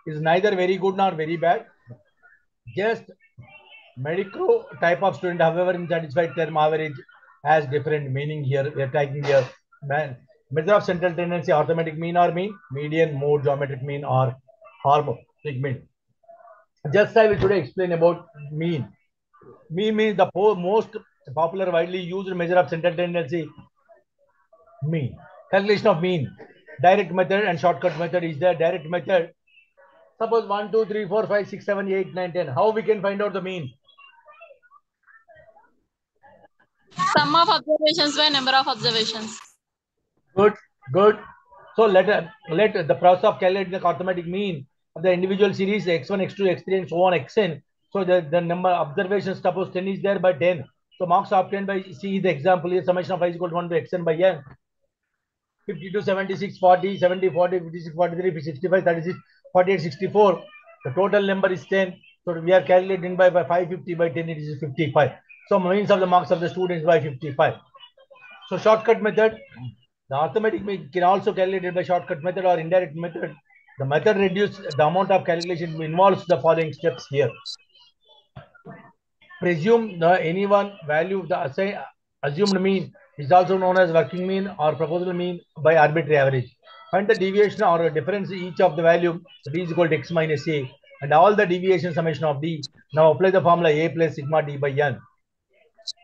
[SPEAKER 1] is neither very good nor very bad. Just medical type of student, however, in satisfied term average has different meaning here. We are taking here measure of central tendency, arithmetic mean or mean, median, mode, geometric mean or harmonic mean. Just I will today explain about mean. Mean means the most popular widely used measure of central tendency. Mean. Calculation of mean. Direct method and shortcut method is the direct method. Suppose 1, 2, 3, 4, 5, 6, 7, 8, 9, 10. How we can find out the mean?
[SPEAKER 2] Sum of observations by number of observations.
[SPEAKER 1] Good, good. So let the process of calculating the arithmetic mean of the individual series x1, x2, x3, and so on xn. So the number of observations, suppose 10 is there by 10. So marks obtained by C is the example here. Summation of I is equal to 1 by xn by n. 52, 76, 40, 70, 40, 56, 43, 65, 36, 48, 64. The total number is 10. So we are calculating by 550 by 10, it is 55. So means of the marks of the students by 55. So shortcut method, the arithmetic can also calculated by shortcut method or indirect method. The method reduces the amount of calculation involves the following steps here. Presume the any one value the assumed mean is also known as working mean or proposal mean by arbitrary average. Find the deviation or difference each of the value d is equal to x minus a and all the deviation summation of d. Now apply the formula a plus sigma d by n.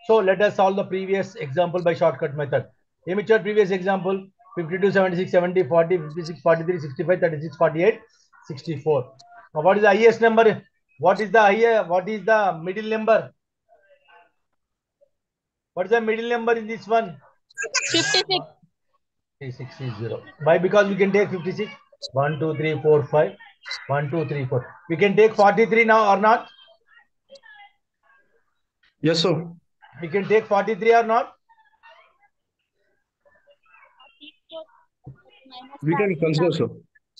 [SPEAKER 1] So let us solve the previous example by shortcut method. Immature previous example 52, 76, 70, 40, 56, 43, 65, 36, 48, 64. Now what is the highest number? What is the middle number? What is the middle number in this one?
[SPEAKER 2] 56.
[SPEAKER 1] 56 is 0. Why? Because we can take 56. 1, 2, 3, 4, 5. 1, 2, 3, 4. We can take 43 now or not?
[SPEAKER 7] Yes, sir.
[SPEAKER 1] We can take 43 or not?
[SPEAKER 7] We can consider, sir.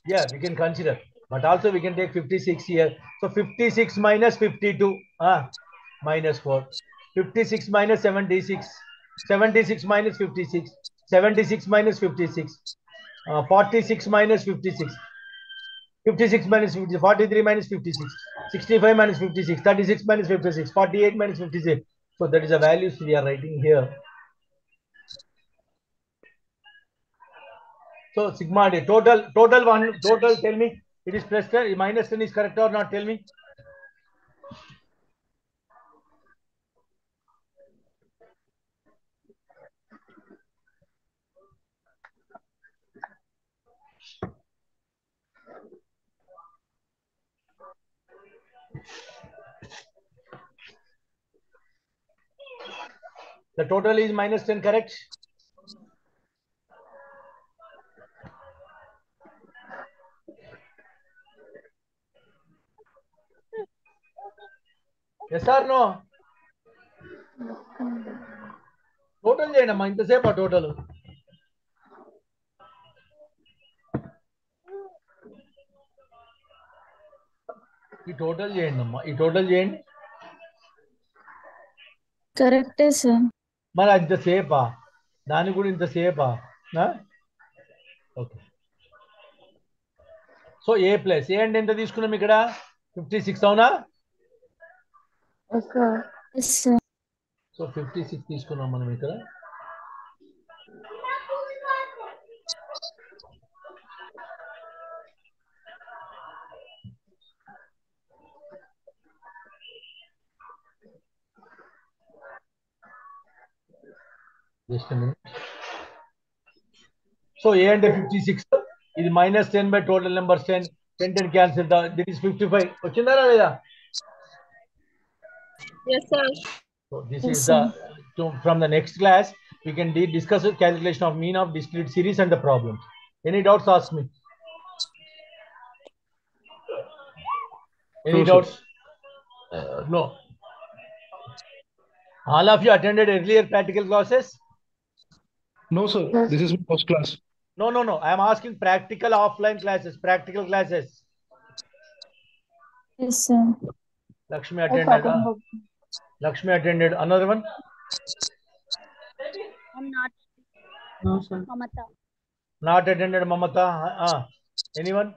[SPEAKER 1] Yeah, we can consider. But also we can take 56 here. So 56 minus 52. Minus 4. 56 minus 76. 76 minus 56. 76 minus 56. 46 minus 56. 56 minus 50, 43 minus 56, 65 minus 56, 36 minus 56, 48 minus 56. So that is the values we are writing here. So sigma d total tell me it is plus 10 minus 10 is correct or not, tell me. The total is minus 10, correct? Yes or no? Total చేయండి అమ్మా, ఇంతసేపు ఆ total. ఈ total చేయండి అమ్మా, ఈ total చేయండి.
[SPEAKER 4] కరెక్టే సార్.
[SPEAKER 1] మరి ఇంతసేపా, దానికి కూడా ఇంతసేపా? ఓకే. సో ఏ ప్లస్ ఏ అంటే ఎంత తీసుకున్నాం ఇక్కడ? 56 అవునా? సో 56 తీసుకున్నాం మనం ఇక్కడ. జస్ట్ సో ఏ అంటే 56, ఇది minus 10 by total numbers 10, 10 10 cancel, that is 55. వచ్చిందా లేదా?
[SPEAKER 2] Yes, sir.
[SPEAKER 1] So this is the from the next class we can discuss the calculation of mean of discrete series and the problems. Any doubts, ask me. Any doubts? No. All of you attended earlier practical classes?
[SPEAKER 7] No, sir. This is my first class.
[SPEAKER 1] No. I am asking practical offline classes. Practical classes.
[SPEAKER 4] Yes, sir.
[SPEAKER 1] Lakshmi attended. Lakshmi attended. Another one?
[SPEAKER 6] I'm not.
[SPEAKER 7] No, sir.
[SPEAKER 6] Mamata.
[SPEAKER 1] Not attended. Mamata. Anyone?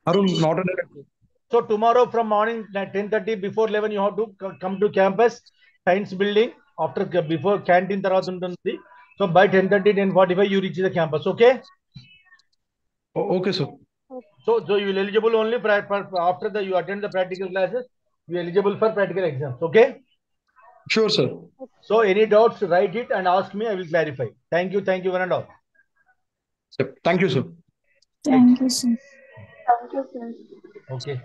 [SPEAKER 7] Arun, not attended.
[SPEAKER 1] So tomorrow from morning 10:30 before 11 you have to come to campus, science building. After before canteen tarvata untundi. So by 10:30 10:45 you reach the campus. Okay?
[SPEAKER 7] Okay, sir.
[SPEAKER 1] So you will eligible only after you attend the practical classes. You are eligible for practical exams. Okay?
[SPEAKER 7] Sure, sir.
[SPEAKER 1] So any doubts, write it and ask me. I will clarify. Thank you, one and all.
[SPEAKER 7] Yep. Thank you, sir.
[SPEAKER 4] Thank you, sir.
[SPEAKER 3] Thank you, sir.
[SPEAKER 1] Okay.